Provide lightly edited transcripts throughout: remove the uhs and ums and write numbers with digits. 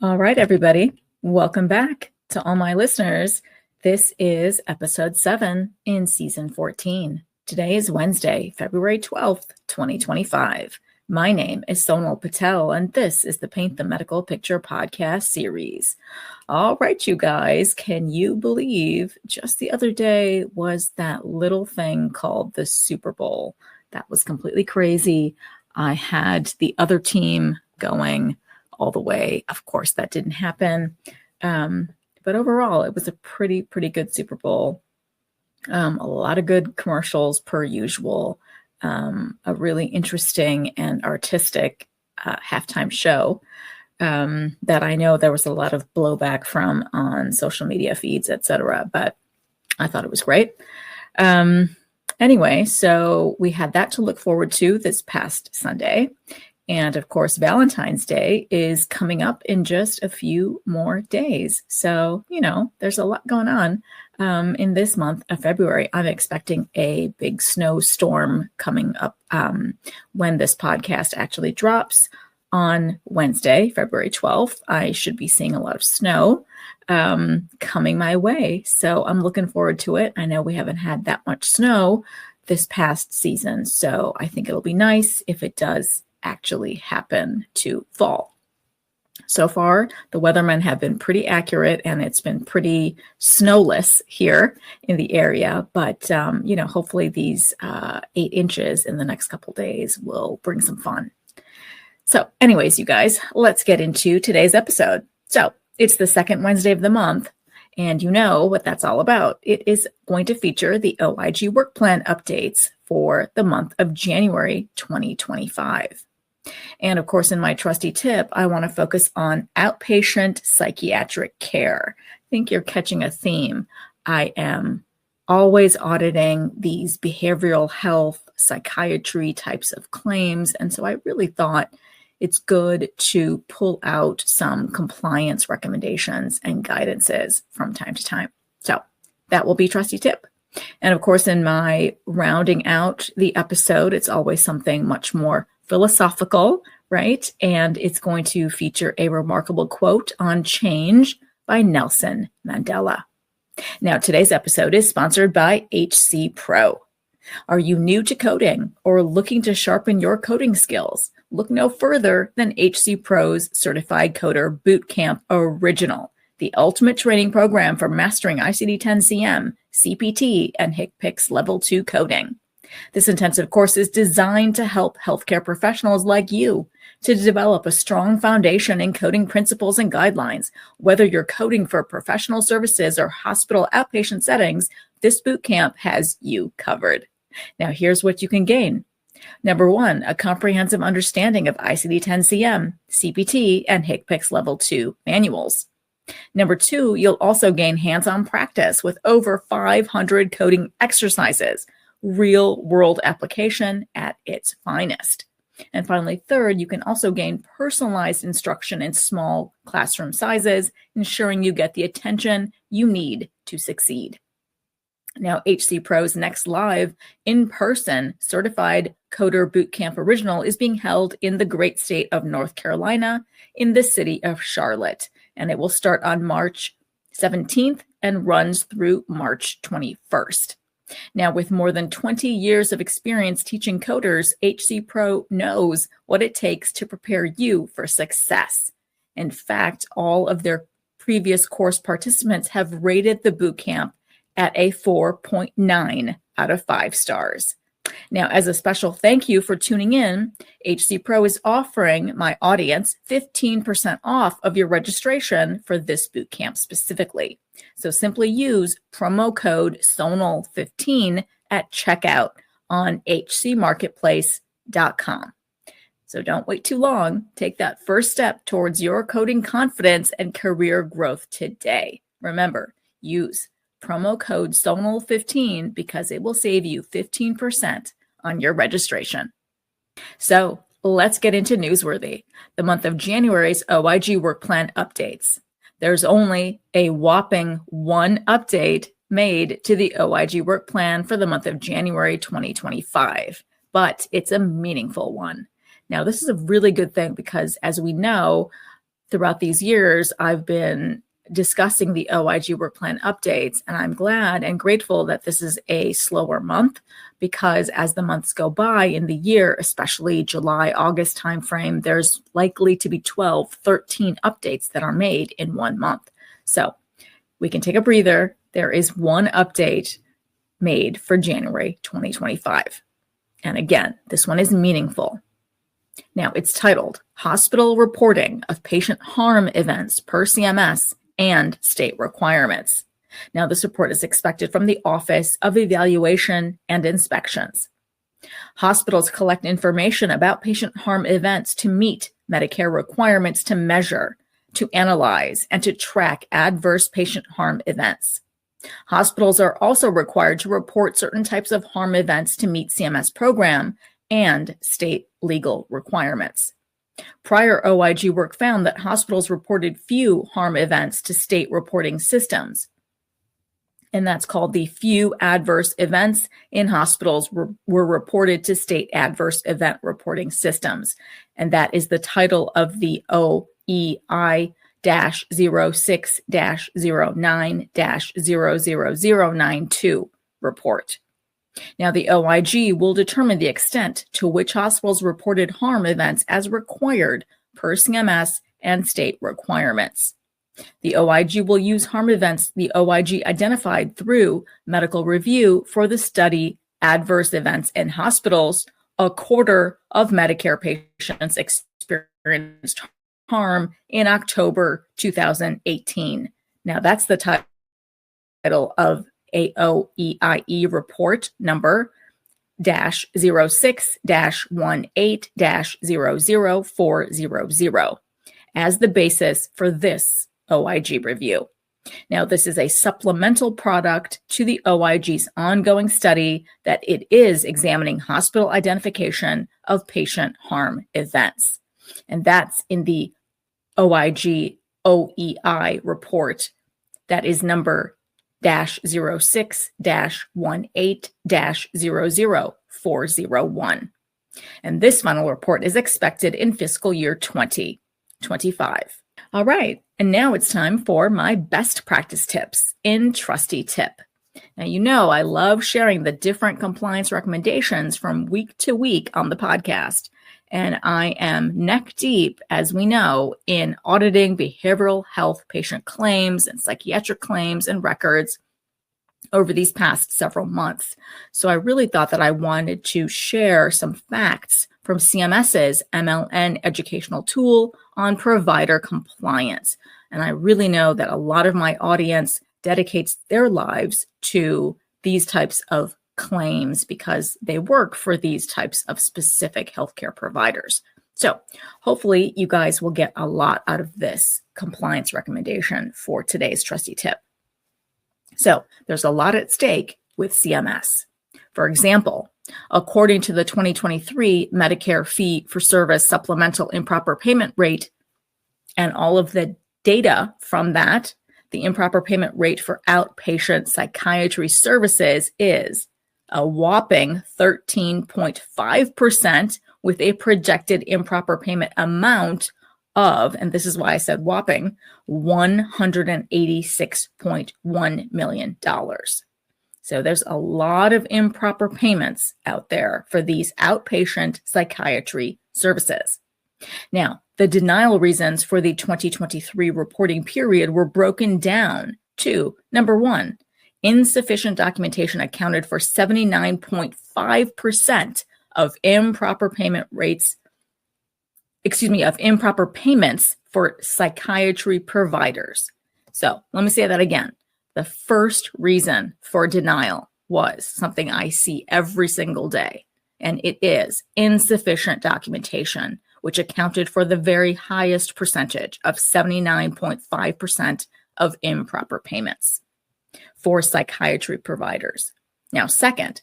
All right, everybody. Welcome back to all my listeners. This is episode 7 in season 14. Today is Wednesday, February 12th, 2025. My name is Sonal Patel, and this is the Paint the Medical Picture podcast series. All right, you guys, can you believe just the other day was that little thing called the Super Bowl? That was completely crazy. I had the other team going all the way. Of course, that didn't happen. But overall, it was a pretty good Super Bowl. A lot of good commercials per usual. A really interesting and artistic halftime show that I know there was a lot of blowback from on social media feeds, etc. But I thought it was great. Anyway, so we had that to look forward to this past Sunday. And of course, Valentine's Day is coming up in just a few more days. So, there's a lot going on in this month of February. I'm expecting a big snowstorm coming up when this podcast actually drops on Wednesday, February 12th. I should be seeing a lot of snow coming my way. So I'm looking forward to it. I know we haven't had that much snow this past season. So I think it'll be nice if it does actually happen to fall. So far, the weathermen have been pretty accurate and it's been pretty snowless here in the area. But, hopefully these 8 inches in the next couple days will bring some fun. So anyways, you guys, let's get into today's episode. So it's the second Wednesday of the month, and you know what that's all about. It is going to feature the OIG Work Plan updates for the month of January 2025. And of course, in my trusty tip, I want to focus on outpatient psychiatric care. I think you're catching a theme. I am always auditing these behavioral health, psychiatry types of claims. And so I really thought it's good to pull out some compliance recommendations and guidances from time to time. So that will be trusty tip. And of course, in my rounding out the episode, it's always something much more philosophical, right? And it's going to feature a remarkable quote on change by Nelson Mandela. Now, today's episode is sponsored by HCPro. Are you new to coding or looking to sharpen your coding skills? Look no further than HCPro's Certified Coder Bootcamp Original, the ultimate training program for mastering ICD-10-CM, CPT, and HCPCS Level 2 coding. This intensive course is designed to help healthcare professionals like you to develop a strong foundation in coding principles and guidelines. Whether you're coding for professional services or hospital outpatient settings, this bootcamp has you covered. Now, here's what you can gain. Number 1, a comprehensive understanding of ICD-10-CM, CPT, and HCPCS Level 2 manuals. Number 2, you'll also gain hands-on practice with over 500 coding exercises, real-world application at its finest. And finally, 3rd, you can also gain personalized instruction in small classroom sizes, ensuring you get the attention you need to succeed. Now, HCPro's next live in-person Certified Coder Bootcamp Original is being held in the great state of North Carolina in the city of Charlotte, and it will start on March 17th and runs through March 21st. Now, with more than 20 years of experience teaching coders, HCPro knows what it takes to prepare you for success. In fact, all of their previous course participants have rated the bootcamp at a 4.9 out of 5 stars. Now, as a special thank you for tuning in, HCPro is offering my audience 15% off of your registration for this bootcamp specifically. So simply use promo code SONAL15 at checkout on hcmarketplace.com. So don't wait too long. Take that first step towards your coding confidence and career growth today. Remember, use promo code SONAL15 because it will save you 15% on your registration. So let's get into Newsworthy, the month of January's OIG Work Plan updates. There's only a whopping 1 update made to the OIG Work Plan for the month of January 2025, but it's a meaningful one. Now, this is a really good thing because, as we know, throughout these years, I've been discussing the OIG Work Plan updates, and I'm glad and grateful that this is a slower month, because as the months go by in the year, especially July, August timeframe, there's likely to be 12, 13 updates that are made in 1 month. So we can take a breather. There is one update made for January 2025. And again, this one is meaningful. Now, it's titled Hospital Reporting of Patient Harm Events per CMS and State Requirements. Now, this report is expected from the Office of Evaluation and Inspections. Hospitals collect information about patient harm events to meet Medicare requirements to measure, to analyze, and to track adverse patient harm events. Hospitals are also required to report certain types of harm events to meet CMS program and state legal requirements. Prior OIG work found that hospitals reported few harm events to state reporting systems. And that's called the few adverse events in hospitals were reported to state adverse event reporting systems. And that is the title of the OEI-06-09-00092 report. Now, the OIG will determine the extent to which hospitals reported harm events as required per CMS and state requirements. The OIG will use harm events the OIG identified through medical review for the study adverse events in hospitals. A quarter of Medicare patients experienced harm in October 2018. Now, that's the title of AOEIE report number -06-18-00400 as the basis for this OIG review. Now, this is a supplemental product to the OIG's ongoing study that it is examining hospital identification of patient harm events. And that's in the OIG OEI report that is number -06-18-00401. And this final report is expected in fiscal year 2025. All right, and now it's time for my best practice tips in Trusty Tip. Now, you know I love sharing the different compliance recommendations from week to week on the podcast. And I am neck deep, as we know, in auditing behavioral health patient claims and psychiatric claims and records over these past several months. So I really thought that I wanted to share some facts from CMS's MLN educational tool on provider compliance. And I really know that a lot of my audience dedicates their lives to these types of claims because they work for these types of specific healthcare providers. So hopefully you guys will get a lot out of this compliance recommendation for today's Trusty Tip. So there's a lot at stake with CMS. For example, according to the 2023 Medicare fee for service supplemental improper payment rate and all of the data from that, the improper payment rate for outpatient psychiatry services is a whopping 13.5% with a projected improper payment amount of, and this is why I said whopping, $186.1 million. So there's a lot of improper payments out there for these outpatient psychiatry services. Now, the denial reasons for the 2023 reporting period were broken down to, number one, insufficient documentation accounted for 79.5% of improper payments for psychiatry providers. So let me say that again. The first reason for denial was something I see every single day, and it is insufficient documentation, which accounted for the very highest percentage of 79.5% of improper payments for psychiatry providers. Now, second,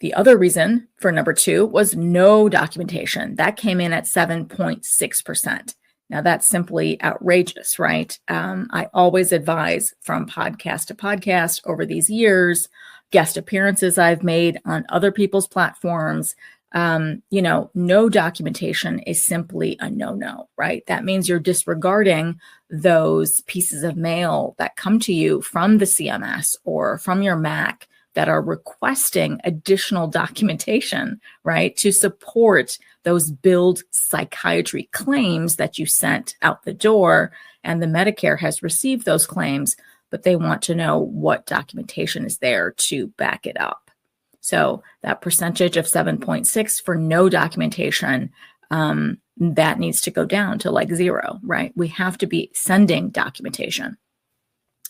the other reason for number two was no documentation. That came in at 7.6%. Now, that's simply outrageous, right? I always advise from podcast to podcast over these years, guest appearances I've made on other people's platforms, No documentation is simply a no-no, right? That means you're disregarding those pieces of mail that come to you from the CMS or from your MAC that are requesting additional documentation, right, to support those billed psychiatry claims that you sent out the door. And the Medicare has received those claims, but they want to know what documentation is there to back it up. So that percentage of 7.6 for no documentation, that needs to go down to like 0, right? We have to be sending documentation.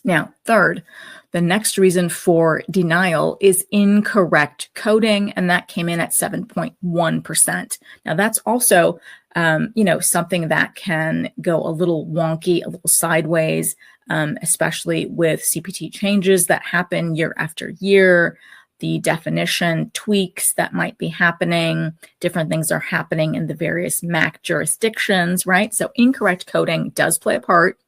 Now, third, the next reason for denial is incorrect coding, and that came in at 7.1%. Now, that's also, something that can go a little wonky, a little sideways, especially with CPT changes that happen year after year. The definition tweaks that might be happening, different things are happening in the various MAC jurisdictions, right? So incorrect coding does play a part,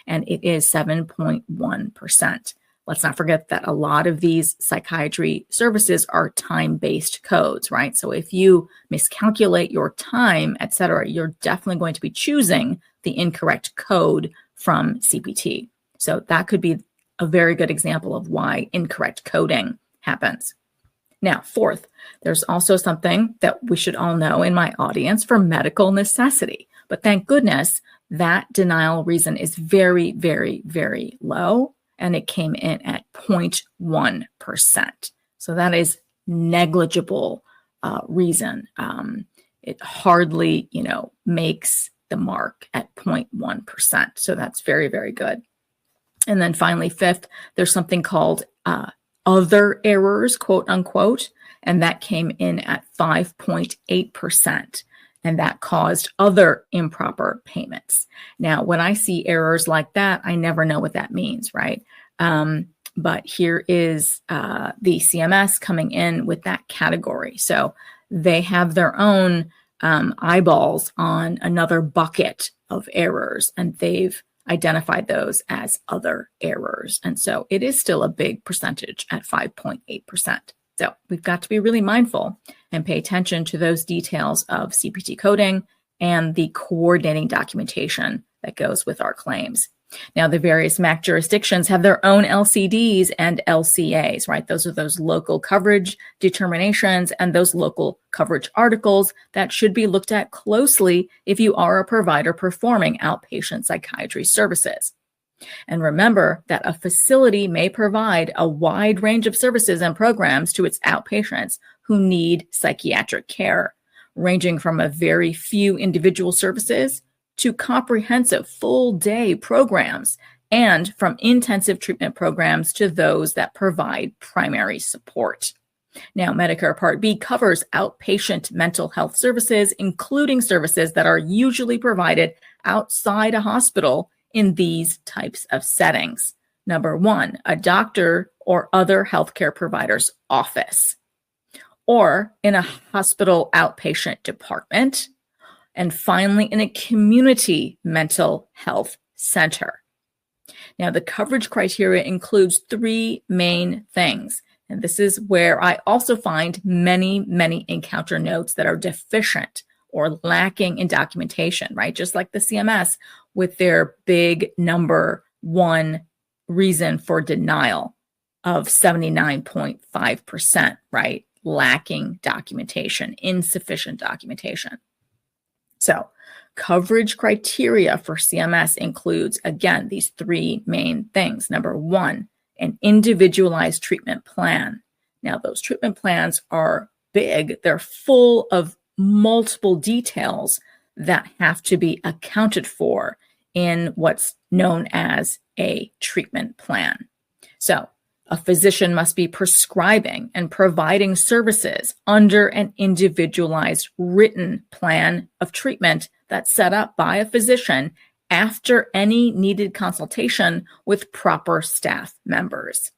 and it is 7.1%. Let's not forget that a lot of these psychiatry services are time-based codes, right? So if you miscalculate your time, et cetera, you're definitely going to be choosing the incorrect code from CPT. So that could be a very good example of why incorrect coding happens. Now, fourth, there's also something that we should all know in my audience for medical necessity. But thank goodness that denial reason is very, very, very low, and it came in at 0.1%. So that is negligible reason. It hardly, makes the mark at 0.1%. So that's very, very good. And then finally, fifth, there's something called other errors, quote unquote, and that came in at 5.8%. And that caused other improper payments. Now, when I see errors like that, I never know what that means, right? But here is the CMS coming in with that category. So they have their own eyeballs on another bucket of errors, and they've identified those as other errors. And so it is still a big percentage at 5.8%. So we've got to be really mindful and pay attention to those details of CPT coding and the coordinating documentation that goes with our claims. Now, the various MAC jurisdictions have their own LCDs and LCAs, right? Those are those local coverage determinations and those local coverage articles that should be looked at closely if you are a provider performing outpatient psychiatry services. And remember that a facility may provide a wide range of services and programs to its outpatients who need psychiatric care, ranging from a very few individual services to comprehensive full-day programs, and from intensive treatment programs to those that provide primary support. Now, Medicare Part B covers outpatient mental health services, including services that are usually provided outside a hospital in these types of settings. Number one, a doctor or other healthcare provider's office, or in a hospital outpatient department, and finally, in a community mental health center. Now, the coverage criteria includes 3 main things. And this is where I also find many encounter notes that are deficient or lacking in documentation, right? Just like the CMS with their big number 1 reason for denial of 79.5%, right? Lacking documentation, insufficient documentation. So coverage criteria for CMS includes, again, these 3 main things. Number 1, an individualized treatment plan. Now, those treatment plans are big. They're full of multiple details that have to be accounted for in what's known as a treatment plan. So a physician must be prescribing and providing services under an individualized written plan of treatment that's set up by a physician after any needed consultation with proper staff members.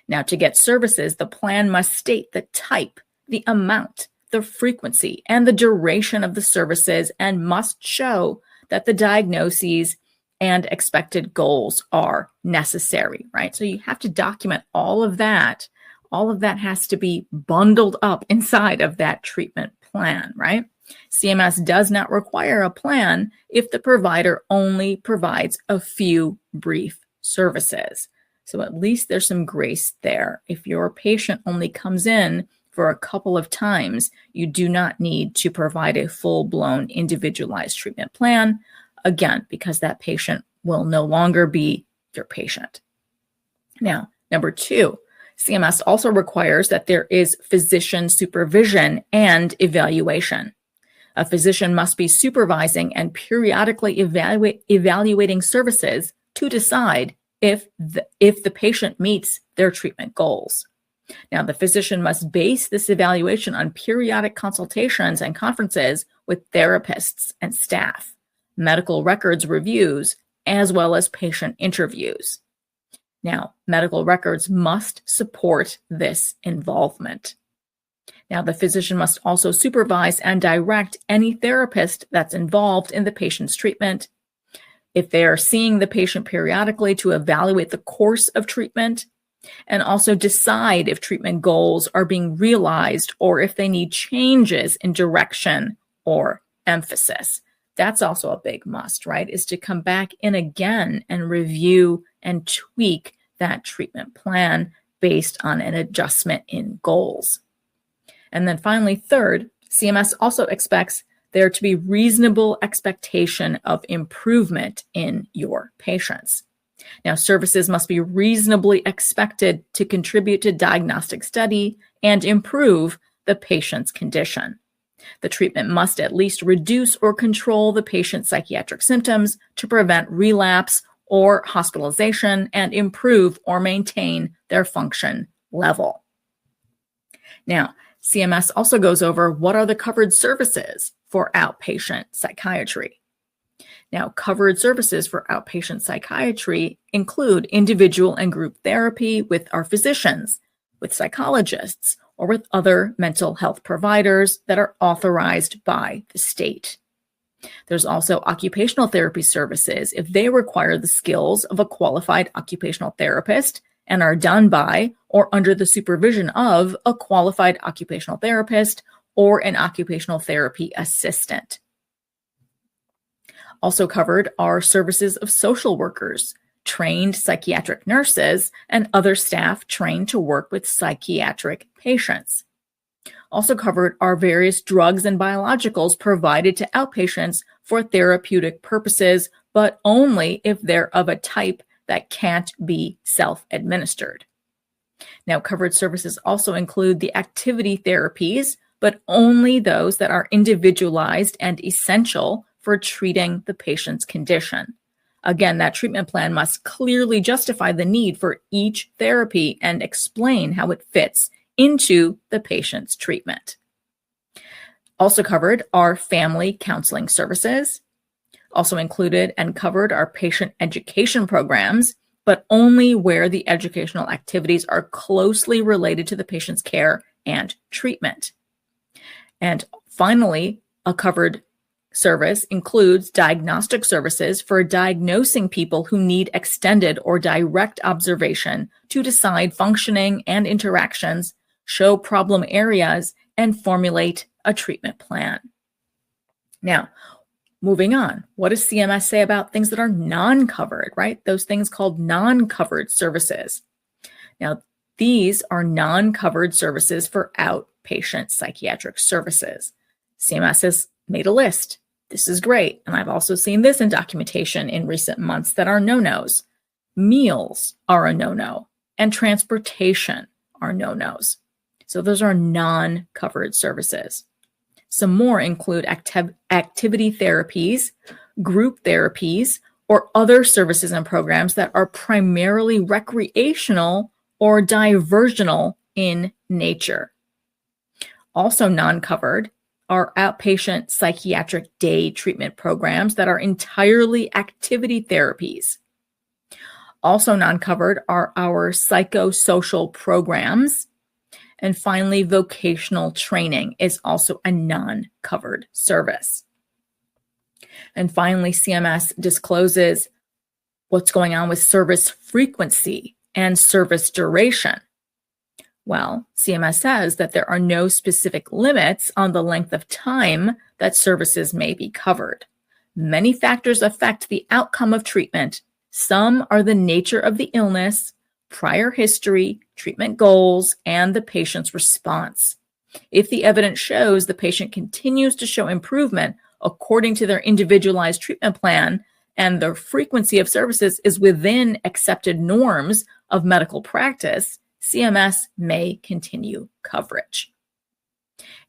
Now, to get services, the plan must state the type, the amount, the frequency, and the duration of the services, and must show that the diagnoses and expected goals are necessary, right? So you have to document all of that. All of that has to be bundled up inside of that treatment plan, right? CMS does not require a plan if the provider only provides a few brief services. So at least there's some grace there. If your patient only comes in for a couple of times, you do not need to provide a full-blown individualized treatment plan, again, because that patient will no longer be your patient. Now, number 2, CMS also requires that there is physician supervision and evaluation. A physician must be supervising and periodically evaluating services to decide if the patient meets their treatment goals. Now, the physician must base this evaluation on periodic consultations and conferences with therapists and staff, medical records reviews, as well as patient interviews. Now, medical records must support this involvement. Now, the physician must also supervise and direct any therapist that's involved in the patient's treatment. If they are seeing the patient periodically, to evaluate the course of treatment and also decide if treatment goals are being realized or if they need changes in direction or emphasis. That's also a big must, right? Is to come back in again and review and tweak that treatment plan based on an adjustment in goals. And then finally, third, CMS also expects there to be reasonable expectation of improvement in your patients. Now, services must be reasonably expected to contribute to diagnostic study and improve the patient's condition. The treatment must at least reduce or control the patient's psychiatric symptoms to prevent relapse or hospitalization and improve or maintain their function level. Now, CMS also goes over what are the covered services for outpatient psychiatry. Now, covered services for outpatient psychiatry include individual and group therapy with our physicians, with psychologists, or with other mental health providers that are authorized by the state. There's also occupational therapy services if they require the skills of a qualified occupational therapist and are done by or under the supervision of a qualified occupational therapist or an occupational therapy assistant. Also covered are services of social workers, trained psychiatric nurses, and other staff trained to work with psychiatric patients. Also covered are various drugs and biologicals provided to outpatients for therapeutic purposes, but only if they're of a type that can't be self-administered. Now, covered services also include the activity therapies, but only those that are individualized and essential for treating the patient's condition. Again, that treatment plan must clearly justify the need for each therapy and explain how it fits into the patient's treatment. Also covered are family counseling services. Also included and covered are patient education programs, but only where the educational activities are closely related to the patient's care and treatment. And finally, a covered service includes diagnostic services for diagnosing people who need extended or direct observation to decide functioning and interactions, show problem areas, and formulate a treatment plan. Now, moving on, what does CMS say about things that are non-covered, right? Those things called non-covered services. Now, these are non-covered services for outpatient psychiatric services. CMS has made a list. This is great. And I've also seen this in documentation in recent months that are no-nos. Meals are a no-no, and transportation are no-nos. So those are non-covered services. Some more include activity therapies, group therapies, or other services and programs that are primarily recreational or diversional in nature. Also non-covered are outpatient psychiatric day treatment programs that are entirely activity therapies. Also non-covered are our psychosocial programs. And finally, vocational training is also a non-covered service. And finally, CMS discloses what's going on with service frequency and service duration. Well, CMS says that there are no specific limits on the length of time that services may be covered. Many factors affect the outcome of treatment. Some are the nature of the illness, prior history, treatment goals, and the patient's response. If the evidence shows the patient continues to show improvement according to their individualized treatment plan, and the frequency of services is within accepted norms of medical practice, CMS may continue coverage.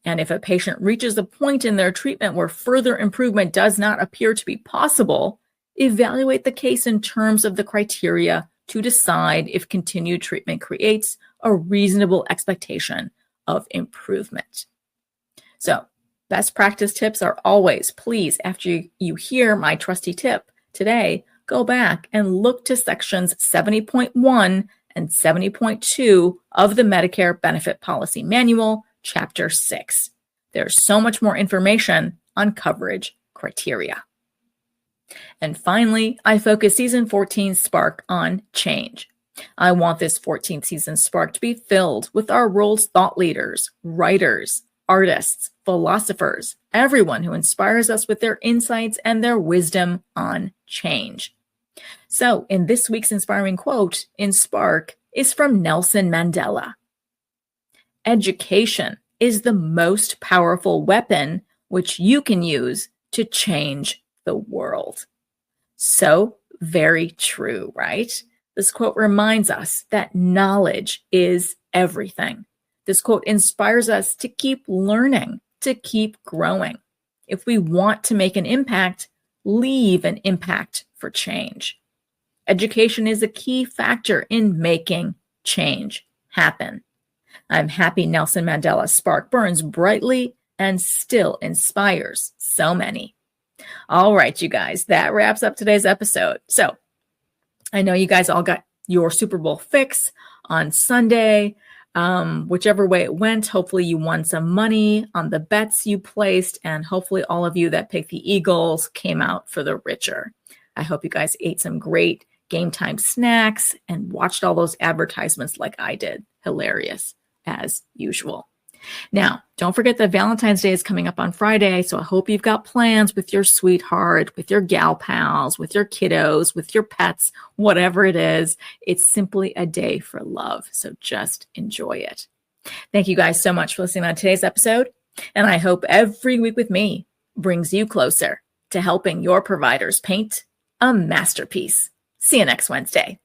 And if a patient reaches a point in their treatment where further improvement does not appear to be possible, evaluate the case in terms of the criteria to decide if continued treatment creates a reasonable expectation of improvement. So, best practice tips are always, please, after you hear my trusty tip today, go back and look to sections 70.1 and 70.2 of the Medicare Benefit Policy Manual, Chapter 6. There's so much more information on coverage criteria. And finally, I focus Season 14 Spark on change. I want this 14th season Spark to be filled with our world's thought leaders, writers, artists, philosophers, everyone who inspires us with their insights and their wisdom on change. So, in this week's inspiring quote in Spark is from Nelson Mandela. Education is the most powerful weapon which you can use to change the world. So very true, right? This quote reminds us that knowledge is everything. This quote inspires us to keep learning, to keep growing. If we want to make an impact, leave an impact for change. Education is a key factor in making change happen. I'm happy Nelson Mandela's spark burns brightly and still inspires so many. All right, you guys, that wraps up today's episode. So I know you guys all got your Super Bowl fix on Sunday. Whichever way it went, hopefully you won some money on the bets you placed, and hopefully all of you that picked the Eagles came out for the richer. I hope you guys ate some great game time snacks and watched all those advertisements like I did. Hilarious, as usual. Now, don't forget that Valentine's Day is coming up on Friday, so I hope you've got plans with your sweetheart, with your gal pals, with your kiddos, with your pets, whatever it is. It's simply a day for love, so just enjoy it. Thank you guys so much for listening on today's episode, and I hope every week with me brings you closer to helping your providers paint a masterpiece. See you next Wednesday.